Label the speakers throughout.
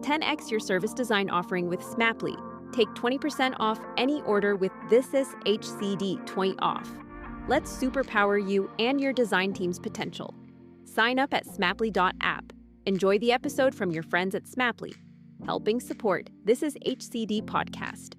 Speaker 1: 10x your service design offering with Smaply. Take 20% off any order with This Is HCD 20 off. Let's superpower you and your design team's potential. Sign up at smaply.app. Enjoy the episode from your friends at Smaply, helping support This Is HCD podcast.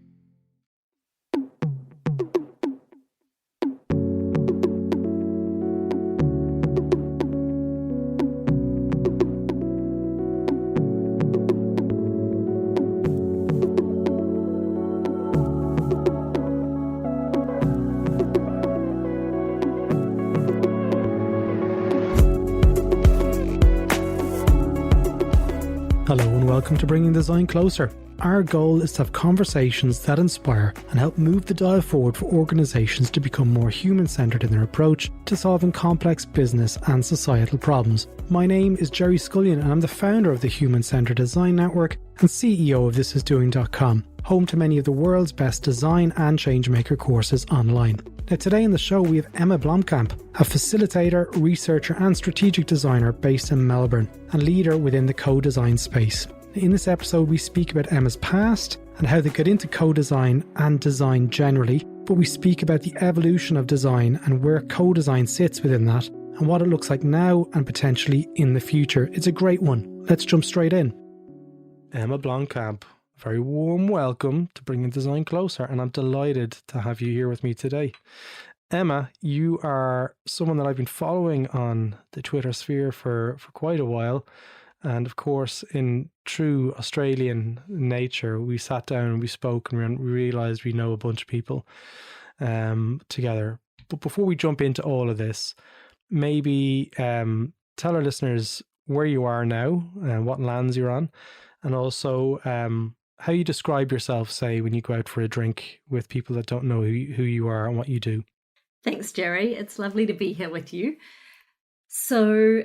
Speaker 2: Hello and welcome to Bringing Design Closer. Our goal is to have conversations that inspire and help move the dial forward for organisations to become more human-centred in their approach to solving complex business and societal problems. My name is Gerry Scullion and I'm the founder of the Human Centred Design Network and CEO of thisisdoing.com, home to many of the world's best design and changemaker courses online. Now today in the show we have Emma Blomkamp, a facilitator, researcher and strategic designer based in Melbourne and leader within the co-design space. In this episode we speak about Emma's past and how they got into co-design and design generally, but we speak about the evolution of design and where co-design sits within that and what it looks like now and potentially in the future. It's a great one. Let's jump straight in. Emma Blomkamp, a very warm welcome to Bringing Design Closer, and I'm delighted to have you here with me today. Emma, you are someone that I've been following on the Twitter sphere for quite a while. And of course, in true Australian nature, we sat down and we spoke and we realised we know a bunch of people together. But before we jump into all of this, maybe tell our listeners where you are now and what lands you're on, and also how you describe yourself, say, when you go out for a drink with people that don't know who you are and what you do.
Speaker 3: Thanks, Gerry. It's lovely to be here with you. So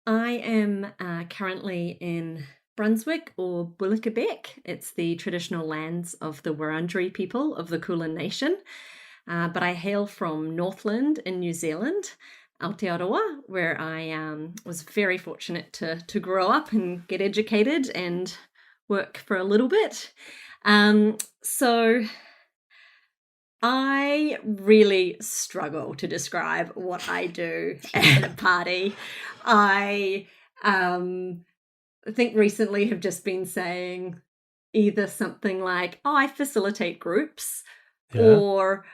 Speaker 3: I am currently in Brunswick or Bullickabeck. It's the traditional lands of the Wurundjeri people of the Kulin Nation. But I hail from Northland in New Zealand, Aotearoa, where I was very fortunate to grow up and get educated and work for a little bit. So I really struggle to describe what I do at a party. I think recently have just been saying either something like, oh, I facilitate groups, or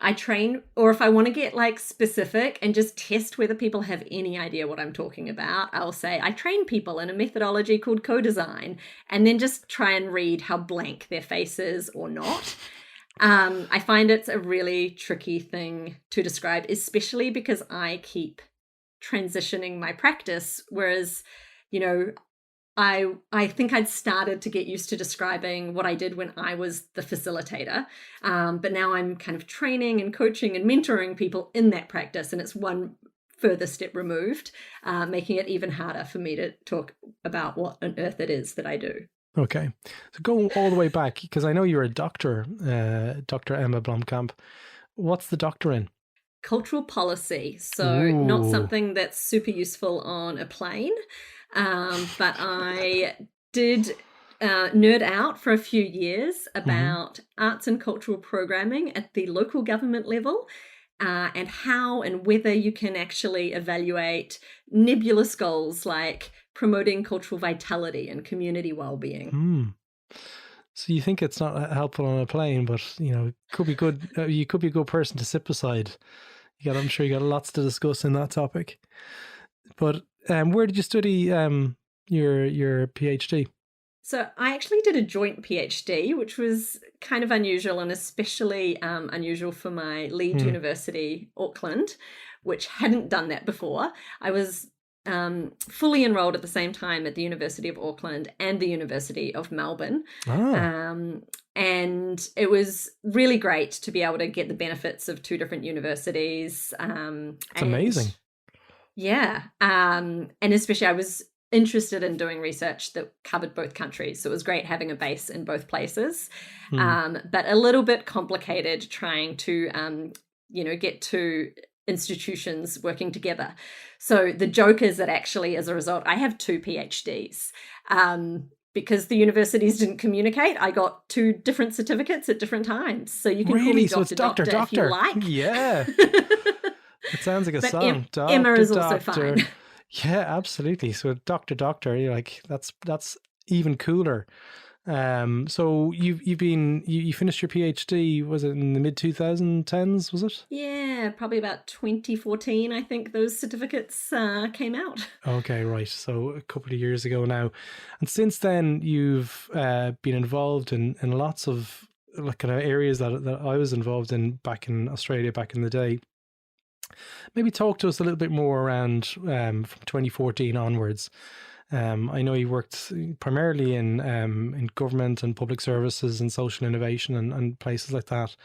Speaker 3: I train, or if I want to get like specific and just test whether people have any idea what I'm talking about, I'll say I train people in a methodology called co-design, and then just try and read how blank their face is or not. I find it's a really tricky thing to describe, especially because I keep transitioning my practice. Whereas, you know, I think I'd started to get used to describing what I did when I was the facilitator. But now I'm kind of training and coaching and mentoring people in that practice. And it's one further step removed, making it even harder for me to talk about what on earth it is that I do.
Speaker 2: Okay. So go all the way back, because I know you're a doctor, Dr. Emma Blomkamp. What's the doctor in?
Speaker 3: Cultural policy. So not something that's super useful on a plane, but I did nerd out for a few years about arts and cultural programming at the local government level. And how and whether you can actually evaluate nebulous goals like promoting cultural vitality and community well-being.
Speaker 2: So you think it's not helpful on a plane, but you know, could be good. You could be a good person to sit beside. I'm sure you got lots to discuss in that topic. But where did you study your PhD?
Speaker 3: So I actually did a joint PhD, which was kind of unusual, and especially unusual for my lead university, Auckland, which hadn't done that before. I was fully enrolled at the same time at the University of Auckland and the University of Melbourne. And it was really great to be able to get the benefits of two different universities.
Speaker 2: It's amazing.
Speaker 3: Yeah. And especially I was interested in doing research that covered both countries. So it was great having a base in both places, but a little bit complicated trying to, get two institutions working together. So the joke is that actually, as a result, I have two PhDs. because the universities didn't communicate, I got 2 different certificates at different times. So you can call me
Speaker 2: Really? So it's
Speaker 3: Doctor if you like.
Speaker 2: Yeah. It sounds like a
Speaker 3: But
Speaker 2: song.
Speaker 3: Emma is also
Speaker 2: Doctor.
Speaker 3: fine.
Speaker 2: Yeah, absolutely. So Doctor, you're like, that's even cooler. So you finished your PhD, was it in the mid 2010s, was it?
Speaker 3: Yeah, probably about 2014, I think those certificates came out.
Speaker 2: Okay, right. So a couple of years ago now. And since then you've been involved in lots of like kind of areas that I was involved in back in Australia back in the day. Maybe talk to us a little bit more around from 2014 onwards. I know you worked primarily in government and public services and social innovation and places like that.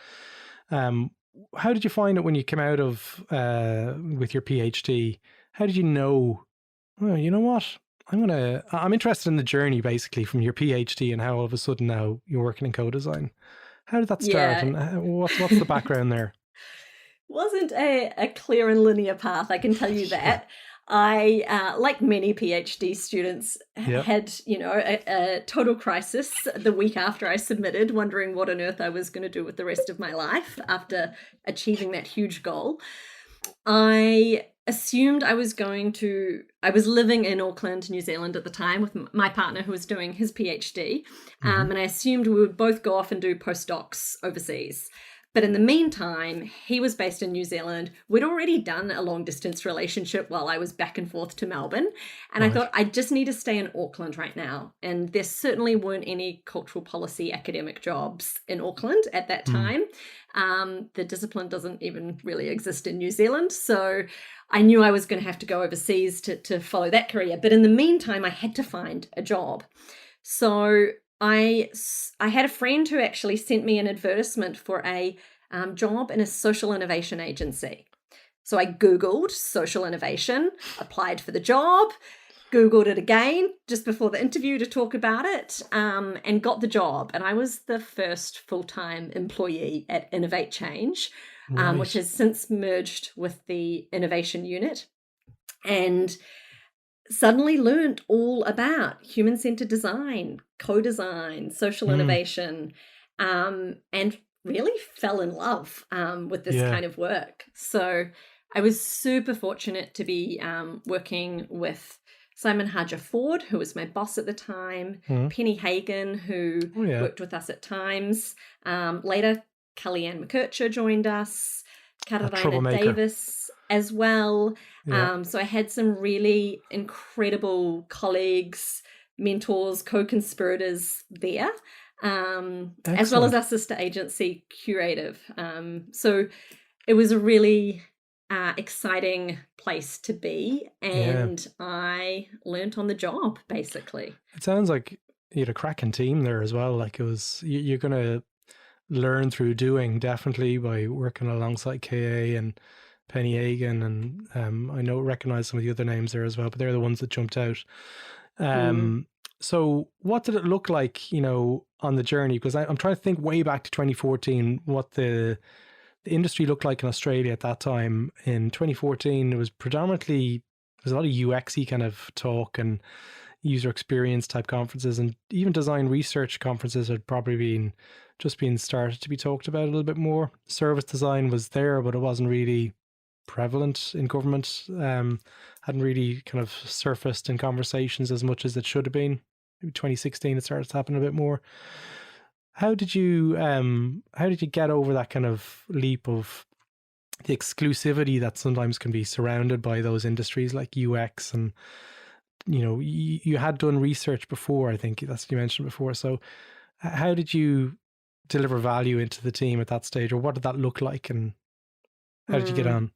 Speaker 2: How did you find it when you came out of with your PhD? How did you know? Well, you know what? I'm interested in the journey basically from your PhD and how all of a sudden now you're working in co-design. How did that start, and what's the background there?
Speaker 3: Wasn't a clear and linear path, I can tell you that. I, like many PhD students, had, a total crisis the week after I submitted, wondering what on earth I was going to do with the rest of my life after achieving that huge goal. I assumed I was living in Auckland, New Zealand at the time with my partner who was doing his PhD. And I assumed we would both go off and do postdocs overseas. But in the meantime, he was based in New Zealand. We'd already done a long distance relationship while I was back and forth to Melbourne. And I thought, I just need to stay in Auckland right now. And there certainly weren't any cultural policy academic jobs in Auckland at that time. The discipline doesn't even really exist in New Zealand. So I knew I was going to have to go overseas to follow that career. But in the meantime, I had to find a job. So I had a friend who actually sent me an advertisement for a job in a social innovation agency. So I Googled social innovation, applied for the job, Googled it again just before the interview to talk about it, and got the job. And I was the first full-time employee at Innovate Change, which has since merged with the innovation unit. And suddenly learned all about human-centered design, co-design, social innovation, and really fell in love with this kind of work. So I was super fortunate to be working with Simon Haja-Ford, who was my boss at the time, Penny Hagen, who worked with us at times. Later, Kellyanne McKercher joined us, Carolina Davis as well. So I had some really incredible colleagues, mentors, co-conspirators there, as well as our sister agency, Curative. So it was a really exciting place to be, and I learnt on the job, basically.
Speaker 2: It sounds like you had a cracking team there as well. Like it was, you're going to learn through doing, definitely, by working alongside KA and Penny Hagen, and I recognize some of the other names there as well, but they're the ones that jumped out. So what did it look like, on the journey? Because I'm trying to think way back to 2014, what the industry looked like in Australia at that time. In 2014, it was predominantly, there's a lot of UX-y kind of talk and user experience type conferences, and even design research conferences had probably just been started to be talked about a little bit more. Service design was there, but it wasn't really prevalent in government. Hadn't really kind of surfaced in conversations as much as it should have been. Maybe 2016 it started to happen a bit more. How did you get over that kind of leap of the exclusivity that sometimes can be surrounded by those industries like UX? And you had done research before, I think that's what you mentioned before. So how did you deliver value into the team at that stage, or what did that look like, and how did you get on?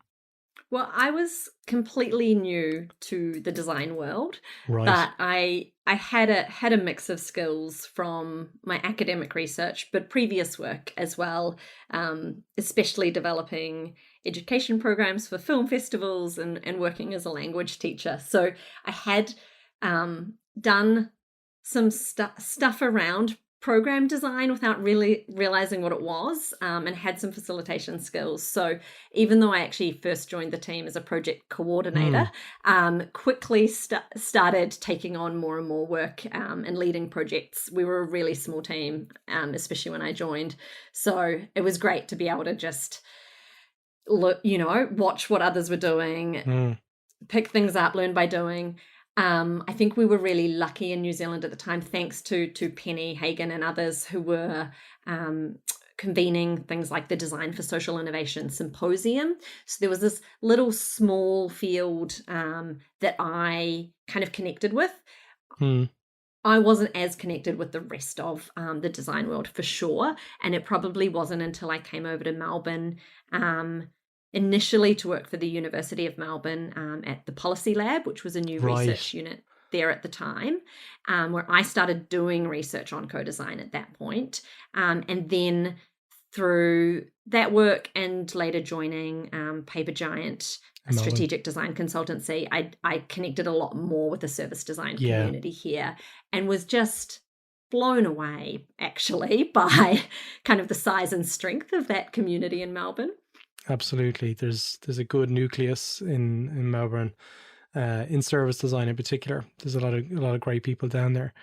Speaker 3: Well, I was completely new to the design world,
Speaker 2: Right.
Speaker 3: but I had a mix of skills from my academic research, but previous work as well, especially developing education programs for film festivals and working as a language teacher. So I had done some stuff around program design without really realizing what it was, and had some facilitation skills. So even though I actually first joined the team as a project coordinator, quickly started taking on more and more work and leading projects. We were a really small team, especially when I joined. So it was great to be able to just look, watch what others were doing, pick things up, learn by doing. I think we were really lucky in New Zealand at the time, thanks to Penny Hagen and others who were convening things like the Design for Social Innovation Symposium. So there was this little small field that I kind of connected with. I wasn't as connected with the rest of the design world for sure. And it probably wasn't until I came over to Melbourne initially to work for the University of Melbourne at the Policy Lab, which was a new research unit there at the time, where I started doing research on co-design at that point. And then through that work and later joining Paper Giant, a strategic design consultancy, I connected a lot more with the service design community here and was just blown away, actually, by kind of the size and strength of that community in Melbourne.
Speaker 2: Absolutely. There's a good nucleus in Melbourne, in service design in particular. There's a lot of great people down there.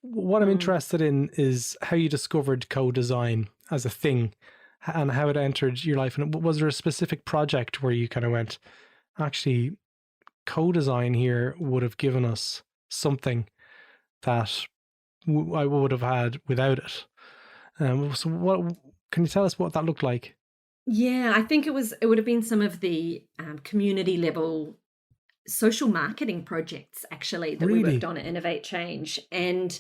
Speaker 2: What I'm interested in is how you discovered co-design as a thing and how it entered your life. And was there a specific project where you kind of went, actually, co-design here would have given us something that I would have had without it? So what can you tell us what that looked like?
Speaker 3: Yeah, I think it would have been some of the community level social marketing projects actually that we worked on at Innovate Change. And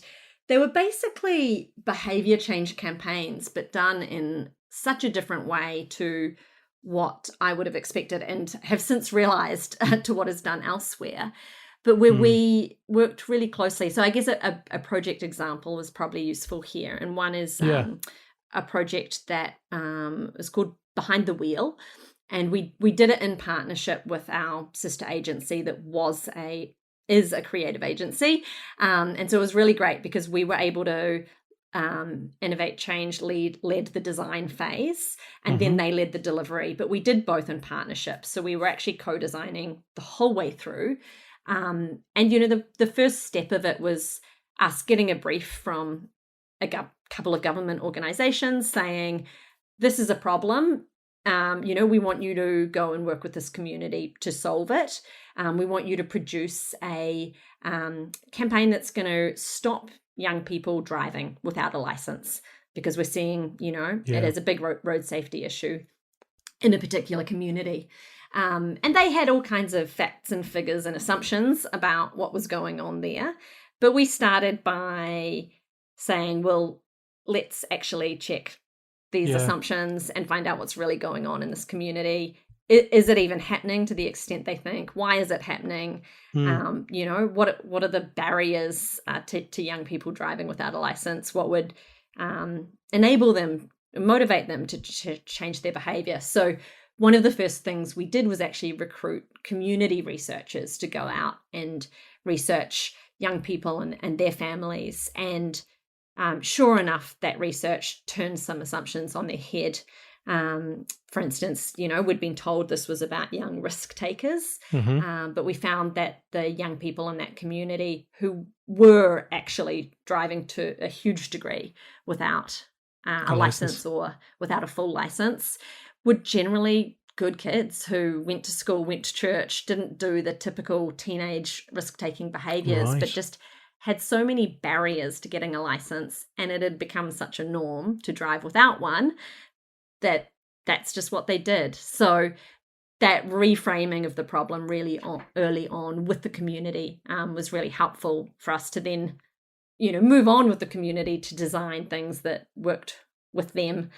Speaker 3: they were basically behavior change campaigns, but done in such a different way to what I would have expected and have since realized to what is done elsewhere. But where we worked really closely. So I guess a project example is probably useful here. And one is a project that is called Behind the Wheel. And we did it in partnership with our sister agency that is a creative agency. And so it was really great because we were able to Innovate Change led the design phase, and then they led the delivery. But we did both in partnership. So we were actually co-designing the whole way through. And, the first step of it was us getting a brief from a couple of government organizations saying, this is a problem. We want you to go and work with this community to solve it. We want you to produce a campaign that's going to stop young people driving without a license, because we're seeing, it is a big road safety issue in a particular community. And they had all kinds of facts and figures and assumptions about what was going on there. But we started by saying, well, let's actually check these assumptions and find out what's really going on in this community. Is it even happening to the extent they think? Why is it happening? What are the barriers to young people driving without a license? What would enable them, motivate them to change their behavior? So one of the first things we did was actually recruit community researchers to go out and research young people and their families. And sure enough, that research turned some assumptions on their head. For instance, we'd been told this was about young risk takers, but we found that the young people in that community who were actually driving to a huge degree without a license or without a full license were generally good kids who went to school, went to church, didn't do the typical teenage risk-taking behaviors, but just had so many barriers to getting a license, and it had become such a norm to drive without one that's just what they did. So that reframing of the problem really early on with the community was really helpful for us to then, move on with the community to design things that worked with them,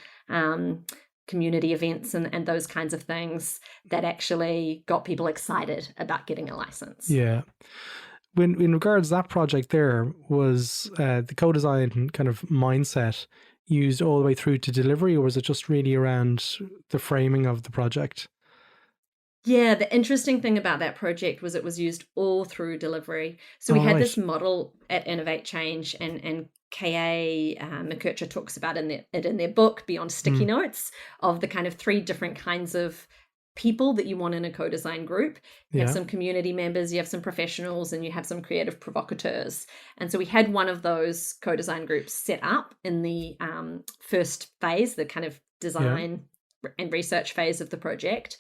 Speaker 3: community events and those kinds of things that actually got people excited about getting a license.
Speaker 2: Yeah. When in regards to that project, there was the co-design kind of mindset used all the way through to delivery, or was it just really around the framing of the project?
Speaker 3: Yeah, the interesting thing about that project was it was used all through delivery. So we had this model at Innovate Change and K.A. McKercher talks about it in their book, Beyond Sticky Notes, of the kind of 3 different kinds of people that you want in a co-design group. You have some community members, you have some professionals, and you have some creative provocateurs. And so we had one of those co-design groups set up in the first phase, the kind of design and research phase of the project.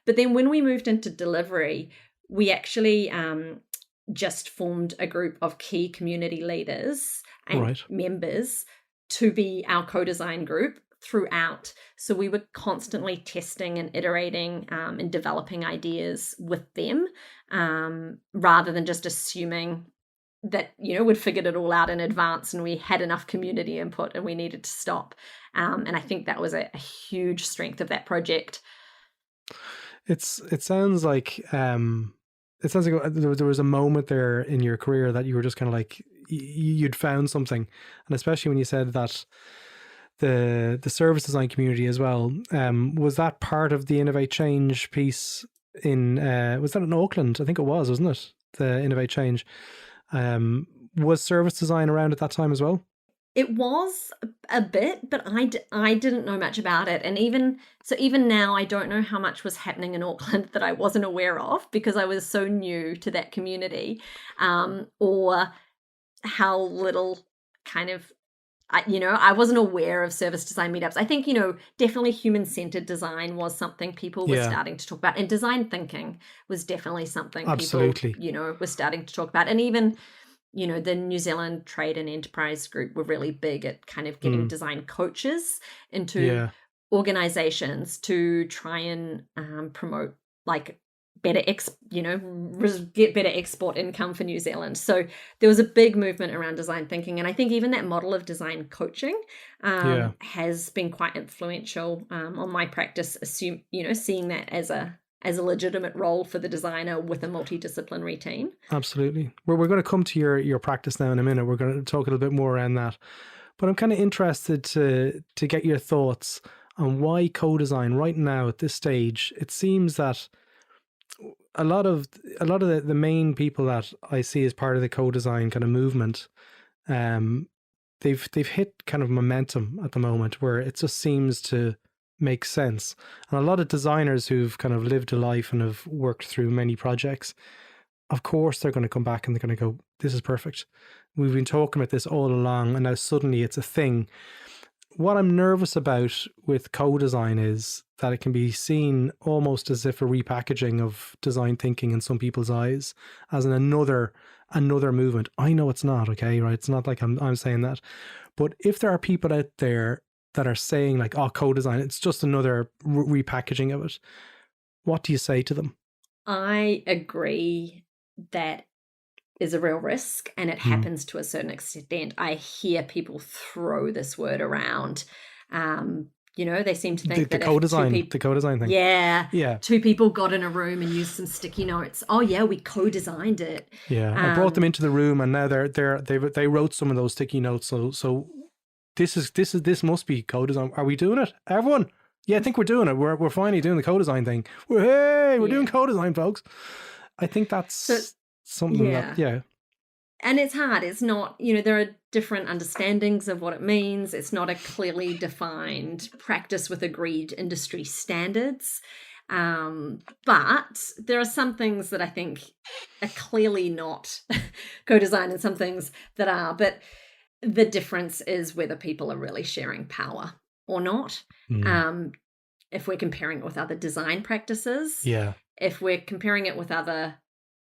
Speaker 3: But then when we moved into delivery, we actually just formed a group of key community leaders and members to be our co-design group throughout. So we were constantly testing and iterating and developing ideas with them, rather than just assuming that, we'd figured it all out in advance and we had enough community input and we needed to stop. And I think that was a huge strength of that project.
Speaker 2: It sounds like there was a moment there in your career that you were just kind of like, you'd found something. And especially when you said that the service design community as well, was that part of the Innovate Change piece was that in Auckland? I think it was, wasn't it? The Innovate Change. Was service design around at that time as well?
Speaker 3: It was a bit, but I didn't know much about it. And even now, I don't know how much was happening in Auckland that I wasn't aware of because I was so new to that community, or how little kind of, I wasn't aware of service design meetups. I think, definitely human-centered design was something people were starting to talk about. And design thinking was definitely something people, were starting to talk about. And even, the New Zealand Trade and Enterprise Group were really big at kind of getting design coaches into organizations to try and promote like better get better export income for New Zealand. So there was a big movement around design thinking, and I think even that model of design coaching has been quite influential on my practice. Seeing that as a legitimate role for the designer with a multidisciplinary team.
Speaker 2: Absolutely. We're going to come to your practice now in a minute. We're going to talk a little bit more around that, but I'm kind of interested to get your thoughts on why co-design right now at this stage. It seems that a lot of the main people that I see as part of the co-design kind of movement, they've hit kind of momentum at the moment where it just seems to make sense. And a lot of designers who've kind of lived a life and have worked through many projects, of course they're going to come back and they're going to go, this is perfect. We've been talking about this all along and now suddenly it's a thing. What I'm nervous about with co-design is that it can be seen almost as if a repackaging of design thinking in some people's eyes as another movement. I know it's not, okay, right? It's not like I'm saying that. But if there are people out there that are saying like, oh, co-design, it's just another repackaging of it, what do you say to them?
Speaker 3: I agree that is a real risk and it happens to a certain extent. I hear people throw this word around. They seem to think that the
Speaker 2: co-design thing.
Speaker 3: Yeah. 2 people got in a room and used some sticky notes. Oh yeah, we co-designed it.
Speaker 2: Yeah. I brought them into the room and now they wrote some of those sticky notes. So this must be co-design. Are we doing it? Everyone? Yeah, I think we're doing it. We're finally doing the co-design thing. We're doing co-design, folks. I think that's something that.
Speaker 3: And it's hard. It's not, there are different understandings of what it means. It's not a clearly defined practice with agreed industry standards. But there are some things that I think are clearly not co-design and some things that are. But the difference is whether people are really sharing power or not. If we're comparing it with other design practices.
Speaker 2: Yeah.
Speaker 3: If we're comparing it with other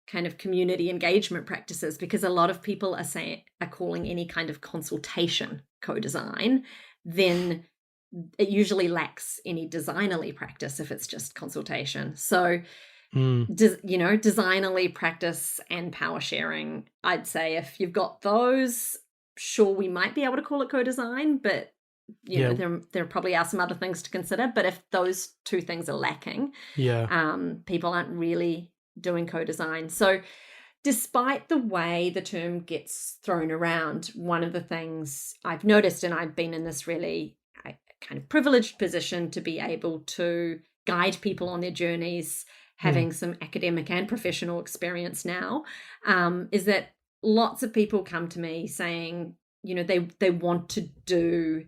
Speaker 3: kind of community engagement practices, because a lot of people are calling any kind of consultation co-design, then it usually lacks any designerly practice if it's just consultation. So, designerly practice and power sharing, I'd say if you've got those, sure, we might be able to call it co-design, but there probably are some other things to consider. But if those 2 things are lacking, people aren't really doing co-design. So despite the way the term gets thrown around, one of the things I've noticed, and I've been in this really kind of privileged position to be able to guide people on their journeys, having some academic and professional experience now, is that lots of people come to me saying, they want to do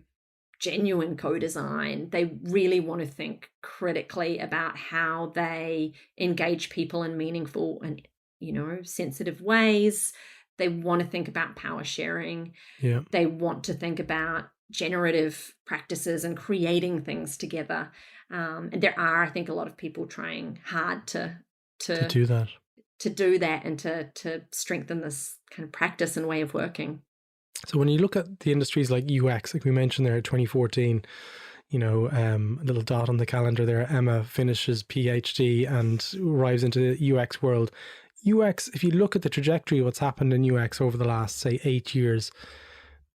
Speaker 3: genuine co-design. They really want to think critically about how they engage people in meaningful and, sensitive ways. They want to think about power sharing.
Speaker 2: Yeah.
Speaker 3: They want to think about generative practices and creating things together. And there are, I think, a lot of people trying hard to
Speaker 2: do that.
Speaker 3: To do that and to strengthen this kind of practice and way of working.
Speaker 2: So when you look at the industries like UX, like we mentioned there, 2014, a little dot on the calendar there, Emma finishes PhD and arrives into the UX world. UX, if you look at the trajectory of what's happened in UX over the last, say, 8 years,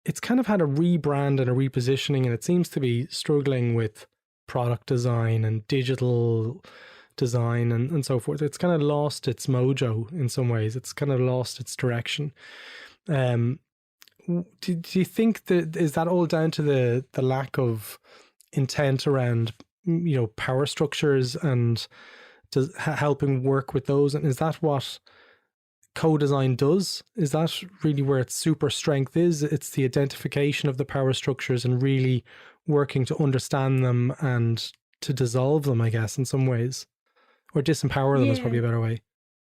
Speaker 2: it's kind of had a rebrand and a repositioning, and it seems to be struggling with product design and digital design and so forth. It's kind of lost its mojo in some ways. It's kind of lost its direction. Do you think that is that all down to the lack of intent around power structures and helping work with those? And is that what co-design does? Is that really where its super strength is? It's the identification of the power structures and really working to understand them and to dissolve them, I guess, in some ways, or disempower them is probably a better way.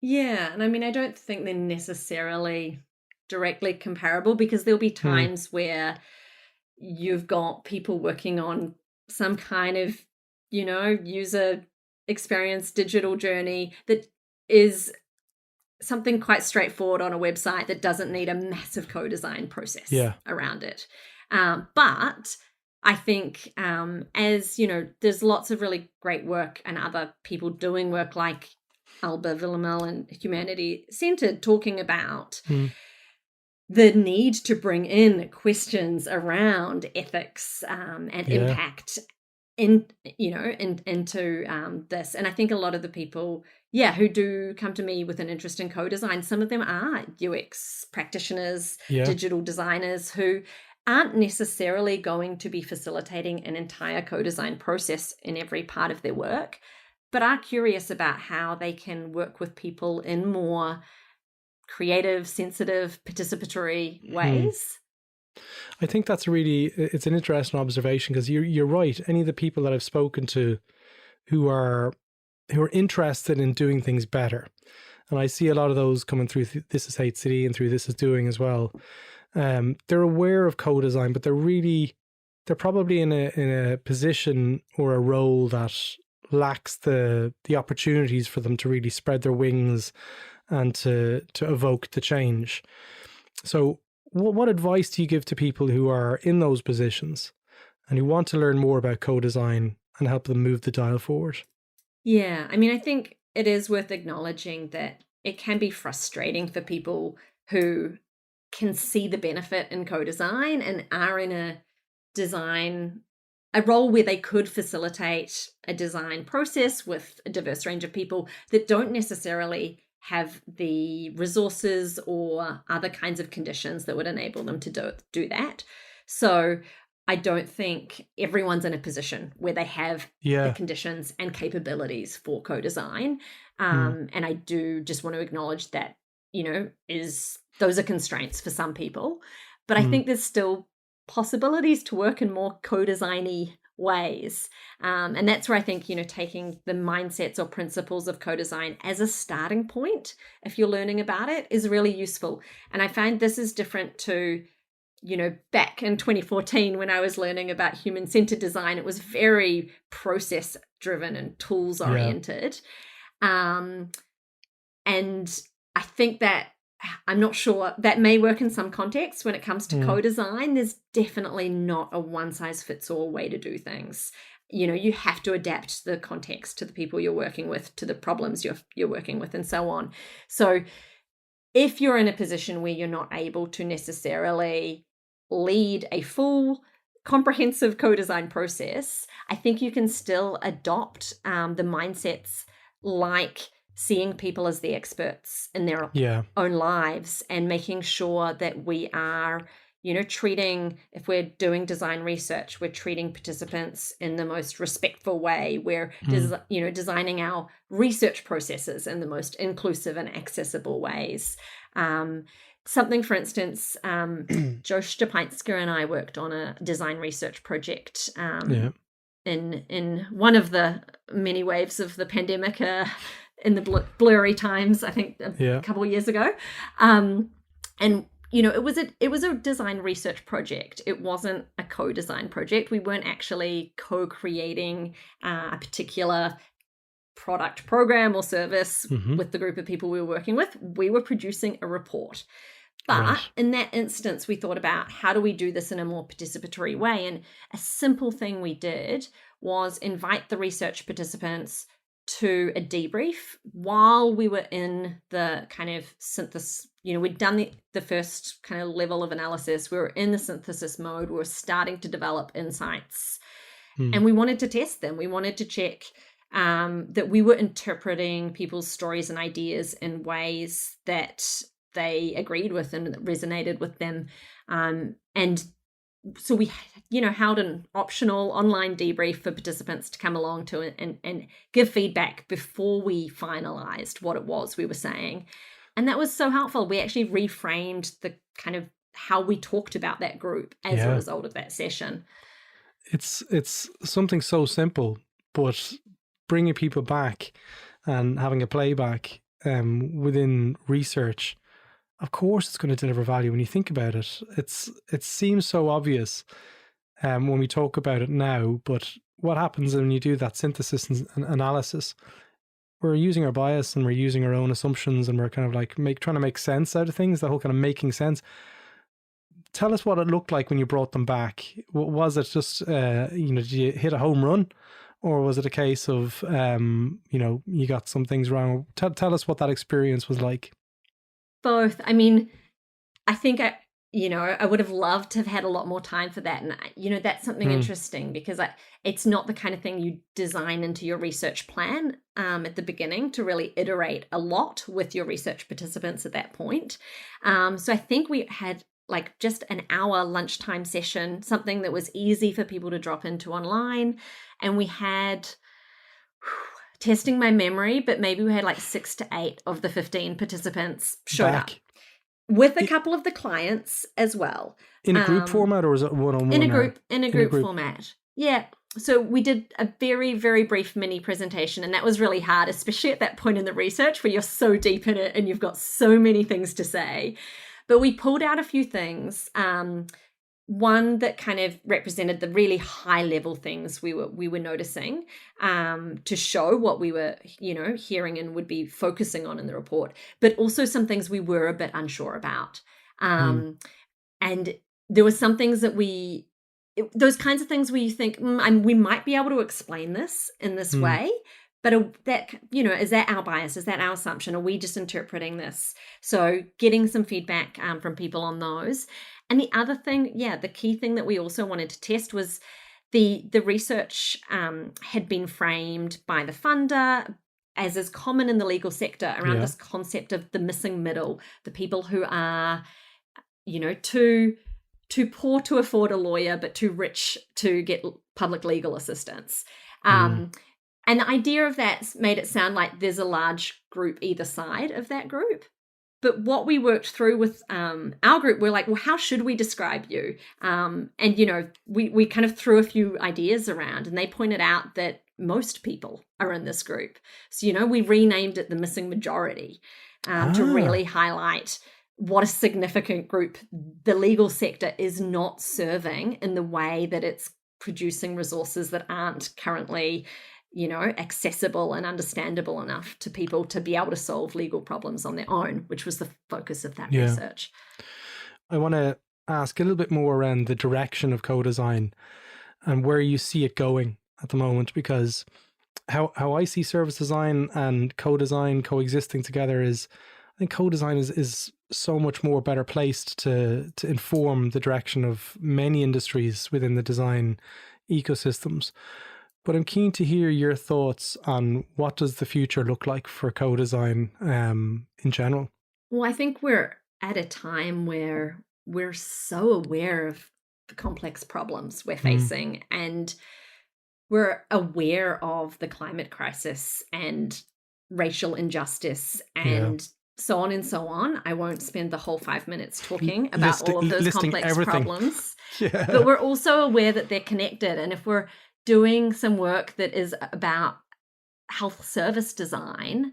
Speaker 3: Yeah, and I mean, I don't think they're necessarily directly comparable, because there'll be times where you've got people working on some kind of, user experience digital journey that is something quite straightforward on a website that doesn't need a massive co-design process around it. But I think as, there's lots of really great work and other people doing work like Alba Villamel and Humanity Centered talking about the need to bring in questions around ethics and impact into this. And I think a lot of the people, who do come to me with an interest in co-design, some of them are UX practitioners, digital designers who aren't necessarily going to be facilitating an entire co-design process in every part of their work, but are curious about how they can work with people in more creative, sensitive, participatory ways.
Speaker 2: I think that's it's an interesting observation, because you're right. Any of the people that I've spoken to who are interested in doing things better, and I see a lot of those coming through This Is Hate City and through This Is Doing as well. They're aware of co-design, but they're probably in a position or a role that lacks the opportunities for them to really spread their wings and to evoke the change. So what advice do you give to people who are in those positions and who want to learn more about co-design and help them move the dial forward?
Speaker 3: Yeah, I mean, I think it is worth acknowledging that it can be frustrating for people who can see the benefit in co-design and are in a role where they could facilitate a design process with a diverse range of people that don't necessarily have the resources or other kinds of conditions that would enable them to do that. So I don't think everyone's in a position where they have the conditions and capabilities for co-design. And I do just want to acknowledge that, those are constraints for some people. But I think there's still possibilities to work in more co-designy ways. And that's where I think, taking the mindsets or principles of co-design as a starting point, if you're learning about it, is really useful. And I find this is different to, back in 2014 when I was learning about human-centered design. It was very process-driven and tools-oriented. And I think that, I'm not sure, that may work in some contexts. When it comes to co-design, there's definitely not a one-size-fits-all way to do things. You have to adapt the context to the people you're working with, to the problems you're working with, and so on. So if you're in a position where you're not able to necessarily lead a full comprehensive co-design process, I think you can still adopt the mindsets like seeing people as the experts in their own lives, and making sure that we are, treating, if we're doing design research, we're treating participants in the most respectful way. We're, designing our research processes in the most inclusive and accessible ways. something, for instance, Joe Stepinska and I worked on a design research project in one of the many waves of the pandemic in the blurry times, I think a couple of years ago. And it was a design research project. It wasn't a co-design project. We weren't actually co-creating a particular product, program, or service with the group of people we were working with. We were producing a report. But in that instance, we thought about how do we do this in a more participatory way? And a simple thing we did was invite the research participants to a debrief while we were in the kind of synthesis. We'd done the first kind of level of analysis. We were in the synthesis mode. We were starting to develop insights. And we wanted to test them. We wanted to check that we were interpreting people's stories and ideas in ways that they agreed with and that resonated with them. And so we, held an optional online debrief for participants to come along to and give feedback before we finalized what it was we were saying. And that was so helpful. We actually reframed the kind of how we talked about that group as a result of that session.
Speaker 2: It's something so simple, but bringing people back and having a playback within research, of course it's going to deliver value when you think about it. It seems so obvious when we talk about it now, but what happens when you do that synthesis and analysis? We're using our bias and we're using our own assumptions and we're kind of like trying to make sense out of things, the whole kind of making sense. Tell us what it looked like when you brought them back. Was it just, did you hit a home run? Or was it a case of, you got some things wrong? Tell us what that experience was like.
Speaker 3: Both. I mean, I think I would have loved to have had a lot more time for that. And, that's something interesting because it's not the kind of thing you design into your research plan at the beginning to really iterate a lot with your research participants at that point. So I think we had like just an hour lunchtime session, something that was easy for people to drop into online. And we had, testing my memory, but maybe we had like 6 to 8 of the 15 participants showed up with a couple of the clients as well.
Speaker 2: In a group format, or was it one-on-one?
Speaker 3: In a group format. Yeah. So we did a very, very brief mini presentation, and that was really hard, especially at that point in the research where you're so deep in it and you've got so many things to say. But we pulled out a few things. One that kind of represented the really high level things we were noticing to show what we were, hearing and would be focusing on in the report, but also some things we were a bit unsure about. And there were some things that those kinds of things where you think, we might be able to explain this in this way, but that, is that our bias? Is that our assumption? Are we just interpreting this? So getting some feedback from people on those. And the other thing, the key thing that we also wanted to test was the research had been framed by the funder, as is common in the legal sector, around this concept of the missing middle, the people who are, too poor to afford a lawyer, but too rich to get public legal assistance. And the idea of that made it sound like there's a large group either side of that group. But what we worked through with our group, we're like, well, how should we describe you? And, we kind of threw a few ideas around, and they pointed out that most people are in this group. So, we renamed it the missing majority to really highlight what a significant group the legal sector is not serving in the way that it's producing resources that aren't currently accessible and understandable enough to people to be able to solve legal problems on their own, which was the focus of that research.
Speaker 2: I want to ask a little bit more around the direction of co-design and where you see it going at the moment, because how I see service design and co-design coexisting together is, I think co-design is so much more better placed to inform the direction of many industries within the design ecosystems. But I'm keen to hear your thoughts on what does the future look like for co-design in general?
Speaker 3: Well, I think we're at a time where we're so aware of the complex problems we're facing, and we're aware of the climate crisis and racial injustice and so on and so on. I won't spend the whole 5 minutes talking about all of those complex
Speaker 2: everything.
Speaker 3: problems.
Speaker 2: Yeah.
Speaker 3: But we're also aware that they're connected. And if we're doing some work that is about health service design,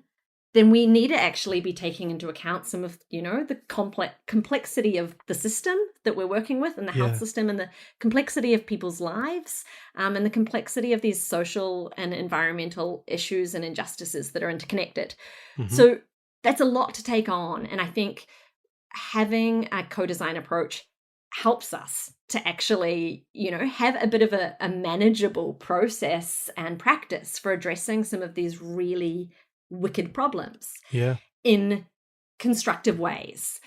Speaker 3: then we need to actually be taking into account some of, the complexity of the system that we're working with, and the health system, and the complexity of people's lives, and the complexity of these social and environmental issues and injustices that are interconnected. Mm-hmm. So that's a lot to take on. And I think having a co-design approach helps us to actually, have a bit of a manageable process and practice for addressing some of these really wicked problems in constructive ways.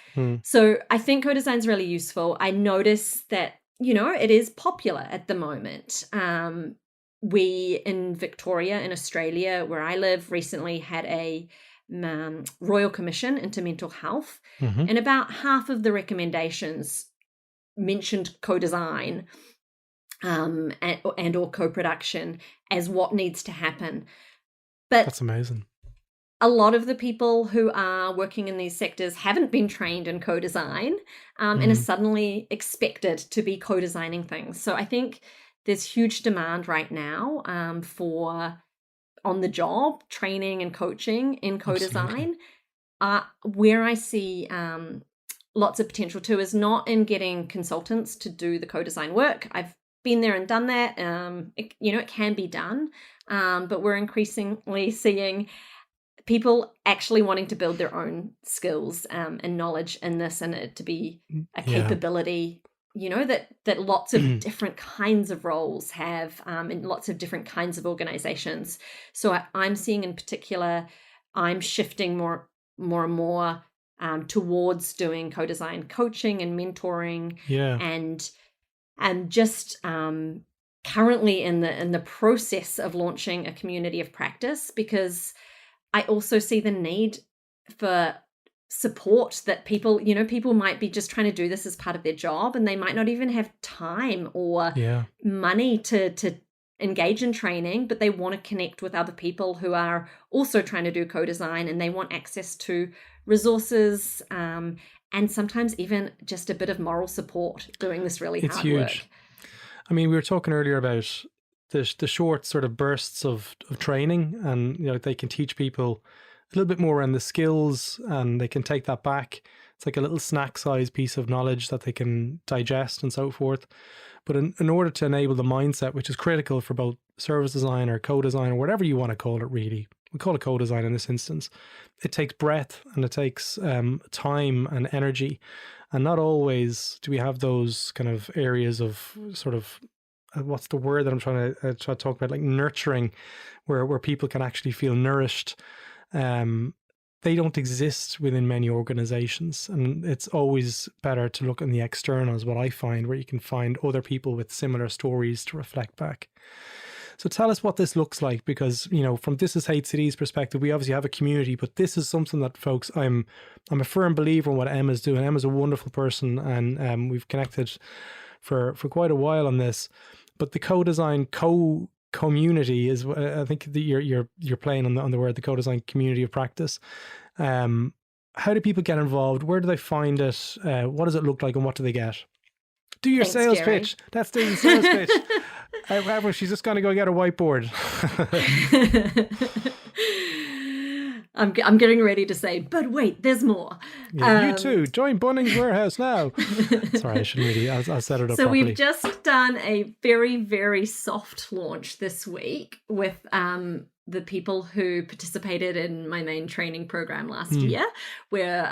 Speaker 3: So I think co-design is really useful. I notice that, it is popular at the moment. We in Victoria, in Australia, where I live, recently had a Royal Commission into mental health, and about half of the recommendations mentioned co-design and or co-production as what needs to happen. But
Speaker 2: that's amazing.
Speaker 3: A lot of the people who are working in these sectors haven't been trained in co-design and are suddenly expected to be co-designing things. So I think there's huge demand right now for on-the-job training and coaching in co-design. Where I see lots of potential too is not in getting consultants to do the co-design work. I've been there and done that. It can be done, but we're increasingly seeing people actually wanting to build their own skills and knowledge in this, and it to be a capability, that lots of different kinds of roles have in lots of different kinds of organizations. So I'm seeing in particular, I'm shifting more and more towards doing co-design coaching and mentoring, and just currently in the process of launching a community of practice, because I also see the need for support that people might be just trying to do this as part of their job, and they might not even have time or money to engage in training, but they want to connect with other people who are also trying to do co-design, and they want access to resources and sometimes even just a bit of moral support doing this really hard
Speaker 2: huge
Speaker 3: work.
Speaker 2: I mean, we were talking earlier about the short sort of bursts of training, and they can teach people a little bit more around the skills, and they can take that back. It's like a little snack size piece of knowledge that they can digest and so forth. But in order to enable the mindset, which is critical for both service design or co-design or whatever you want to call it, really, we call it co-design in this instance, it takes breadth, and it takes time and energy. And not always do we have those kind of areas of sort of, what's the word that I'm trying to talk about, like nurturing, where people can actually feel nourished. They don't exist within many organizations, and it's always better to look in the external, is what I find, where you can find other people with similar stories to reflect back. So tell us what this looks like, because from This Is Hate City's perspective, we obviously have a community, but this is something that, folks, I'm a firm believer in what Emma's doing. Emma's a wonderful person, and we've connected for quite a while on this. But the co-design community is, I think you're playing on the word, the co-design community of practice. How do people get involved? Where do they find it? What does it look like, and what do they get? Do your sales
Speaker 3: Gerry.
Speaker 2: Pitch. That's the sales pitch. However, she's just going to go get a whiteboard.
Speaker 3: I'm getting ready to say, but wait, there's more.
Speaker 2: You too. Join Bunnings Warehouse now. Sorry, I shouldn't really. I'll set it up
Speaker 3: so
Speaker 2: properly.
Speaker 3: We've just done a very, very soft launch this week with the people who participated in my main training program last year, where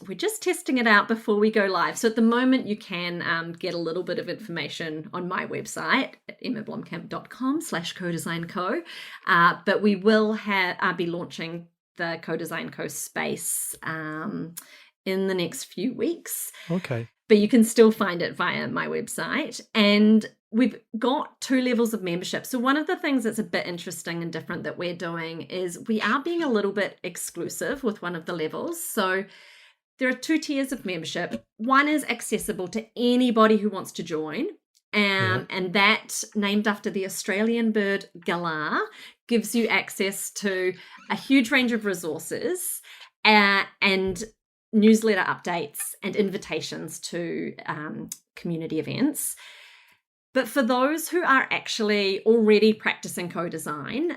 Speaker 3: we're just testing it out before we go live. So at the moment, you can get a little bit of information on my website at emmablomkamp.com/co-design-co. But we will be launching the Co-Design Co space in the next few weeks.
Speaker 2: Okay.
Speaker 3: But you can still find it via my website. And we've got 2 levels of membership. So one of the things that's a bit interesting and different that we're doing is we are being a little bit exclusive with one of the levels. So there are 2 tiers of membership. One is accessible to anybody who wants to join. And that, named after the Australian bird galah, gives you access to a huge range of resources and newsletter updates and invitations to community events. But for those who are actually already practicing co-design,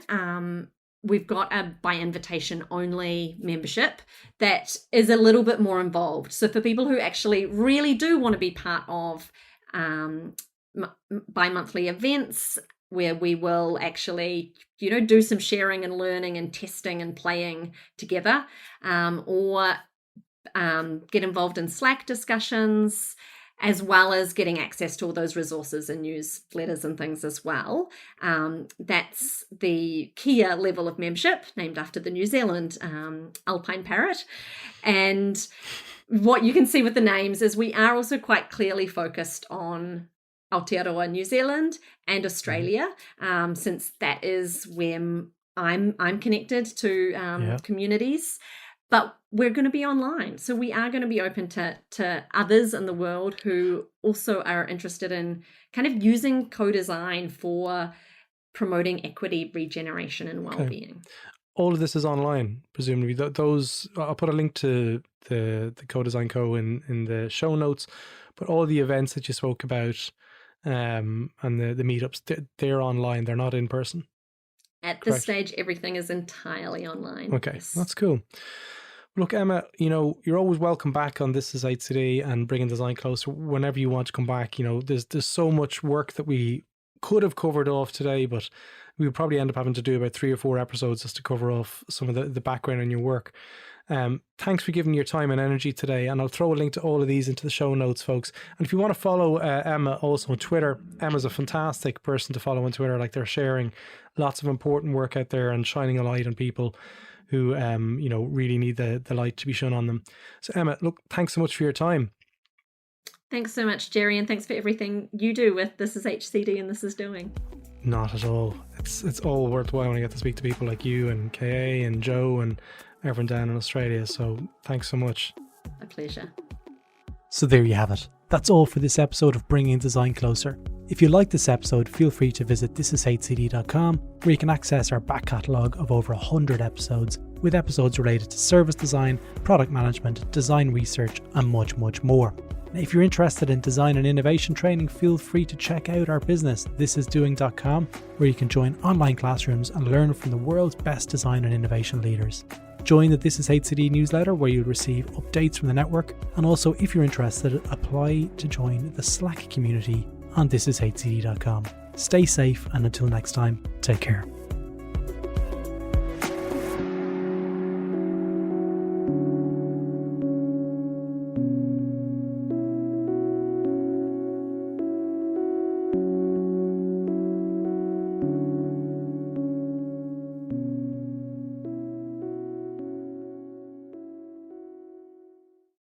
Speaker 3: we've got a by invitation only membership that is a little bit more involved. So for people who actually really do want to be part of bi-monthly events where we will actually, do some sharing and learning and testing and playing together, or get involved in Slack discussions, as well as getting access to all those resources and newsletters and things as well. That's the Kia level of membership, named after the New Zealand alpine parrot. And what you can see with the names is we are also quite clearly focused on Aotearoa New Zealand and Australia, since that is where I'm connected to communities. But we're going to be online. So we are going to be open to others in the world who also are interested in kind of using co-design for promoting equity, regeneration, and well-being.
Speaker 2: Okay. All of this is online, presumably. Those I'll put a link to the Co-Design Co in the show notes, but all the events that you spoke about and the meetups, they're online. They're not in person.
Speaker 3: At this stage, everything is entirely online.
Speaker 2: Okay,
Speaker 3: yes.
Speaker 2: That's cool. Look, Emma, you're always welcome back on This Is HCD and bringing design closer whenever you want to come back. There's so much work that we could have covered off today, but we would probably end up having to do about 3 or 4 episodes just to cover off some of the background on your work. Thanks for giving your time and energy today, and I'll throw a link to all of these into the show notes, folks. And if you want to follow Emma also on Twitter, Emma's a fantastic person to follow on Twitter. Like, they're sharing lots of important work out there and shining a light on people who really need the light to be shone on them. So Emma, look, thanks so much for your time.
Speaker 3: Thanks so much, Gerry, and thanks for everything you do with This Is HCD and This Is Doing.
Speaker 2: Not at all. It's all worthwhile when I get to speak to people like you and KA and Joe and everyone down in Australia. So thanks so much.
Speaker 3: A pleasure.
Speaker 2: So there you have it. That's all for this episode of Bringing Design Closer. If you like this episode, feel free to visit thisishcd.com, where you can access our back catalogue of over 100 episodes, with episodes related to service design, product management, design research, and much, much more. Now, if you're interested in design and innovation training, feel free to check out our business, thisisdoing.com, where you can join online classrooms and learn from the world's best design and innovation leaders. Join the This Is HCD newsletter, where you'll receive updates from the network, and also, if you're interested, apply to join the Slack community on thisishcd.com. Stay safe, and until next time, take care.